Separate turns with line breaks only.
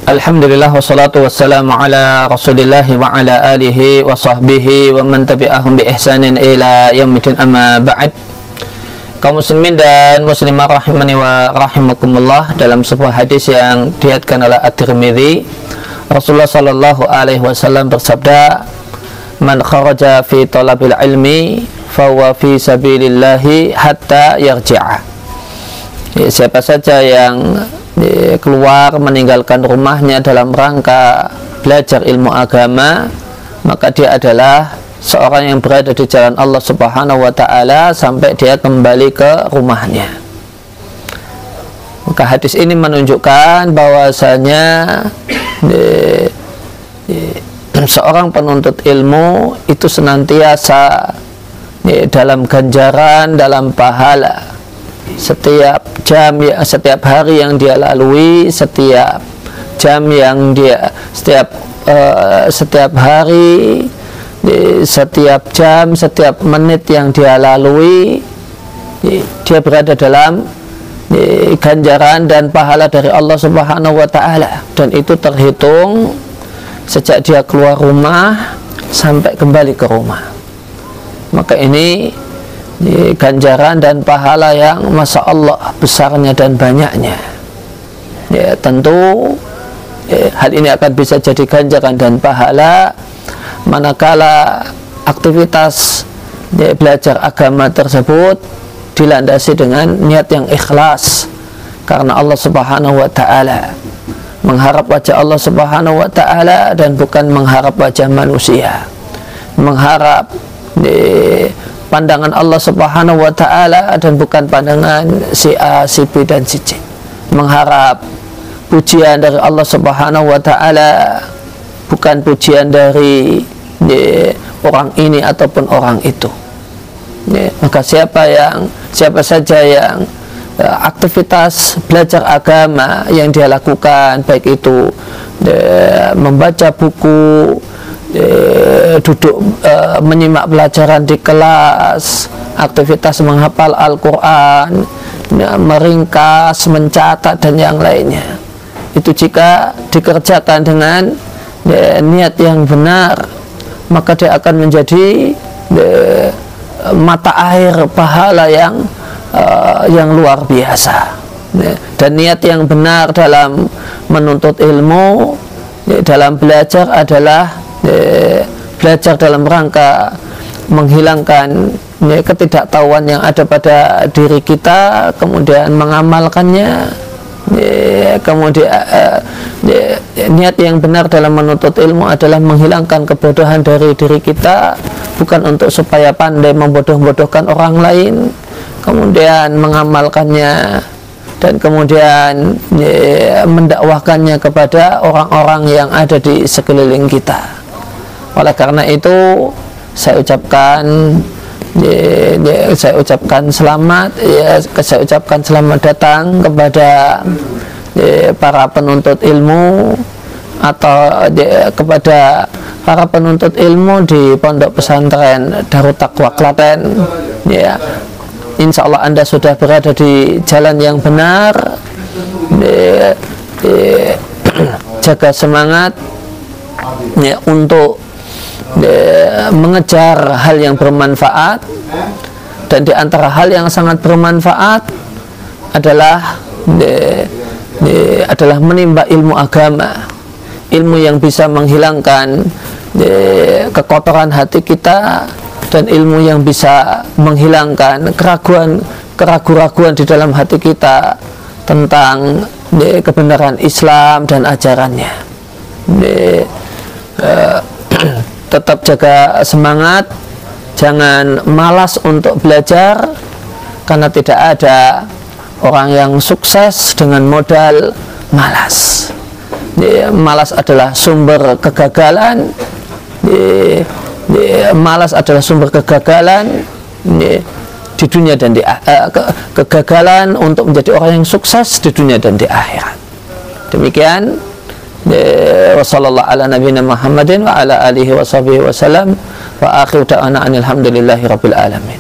Alhamdulillah wassalatu wassalamu ala Rasulillah wa ala alihi wa sahbihi wa man tabi'ahum bi ihsanin ila yaumil amma ba'd. Kaum muslimin dan muslimah rahimani wa rahimakumullah, dalam sebuah hadis yang diriwayatkan oleh At-Tirmidzi, Rasulullah sallallahu alaihi wasallam bersabda, "Man kharaja fi talabil ilmi fa huwa fi sabilillahi hatta yarji'a." Siapa saja yang keluar meninggalkan rumahnya dalam rangka belajar ilmu agama, maka dia adalah seorang yang berada di jalan Allah Subhanahu wa ta'ala sampai dia kembali ke rumahnya. Maka hadis ini menunjukkan bahwasanya seorang penuntut ilmu itu senantiasa dalam ganjaran, dalam pahala. Setiap jam, setiap hari yang dia lalui, setiap jam yang dia, setiap hari, setiap jam, setiap menit yang dia lalui, dia berada dalam ganjaran dan pahala dari Allah Subhanahu wa ta'ala, dan itu terhitung sejak dia keluar rumah sampai kembali ke rumah. Maka ini ganjaran dan pahala yang masya Allah besarnya dan banyaknya. Ya, tentu hal ini akan bisa jadi ganjaran dan pahala manakala aktivitas belajar agama tersebut dilandasi dengan niat yang ikhlas karena Allah Subhanahu wa ta'ala, mengharap wajah Allah Subhanahu wa ta'ala dan bukan mengharap wajah manusia, mengharap pandangan Allah Subhanahu wa ta'ala dan bukan pandangan si A, si B dan si C, mengharap pujian dari Allah Subhanahu wa ta'ala bukan pujian dari orang ini ataupun orang itu. Maka siapa saja yang aktivitas belajar agama yang dia lakukan, baik itu membaca buku, duduk menyimak pelajaran di kelas, aktivitas menghafal Al-Quran, meringkas, mencatat dan yang lainnya, itu jika dikerjakan dengan niat yang benar, maka dia akan menjadi mata air pahala yang luar biasa. Dan niat yang benar dalam menuntut ilmu, dalam belajar adalah belajar dalam rangka menghilangkan ketidaktahuan yang ada pada diri kita, kemudian mengamalkannya. Kemudian niat yang benar dalam menuntut ilmu adalah menghilangkan kebodohan dari diri kita, bukan untuk supaya pandai membodoh-bodohkan orang lain, kemudian mengamalkannya dan kemudian mendakwahkannya kepada orang-orang yang ada di sekeliling kita. Oleh karena itu saya ucapkan selamat datang kepada para penuntut ilmu atau kepada para penuntut ilmu di Pondok Pesantren Darut Taqwa Klaten. Ya, insya Allah Anda sudah berada di jalan yang benar. Jaga semangat untuk mengejar hal yang bermanfaat, dan di antara hal yang sangat bermanfaat adalah menimba ilmu agama, ilmu yang bisa menghilangkan kekotoran hati kita, dan ilmu yang bisa menghilangkan keraguan di dalam hati kita tentang kebenaran Islam dan ajarannya. Tetap jaga semangat, jangan malas untuk belajar, karena tidak ada orang yang sukses dengan modal malas. Malas adalah sumber kegagalan. Malas adalah sumber kegagalan di dunia dan kegagalan untuk menjadi orang yang sukses di dunia dan di akhirat. Demikian. Wassallallahu ala nabiyina Muhammadin wa ala alihi wa sahbihi wa sallam, wa akhiru da'wana alhamdulillahi rabbil alamin.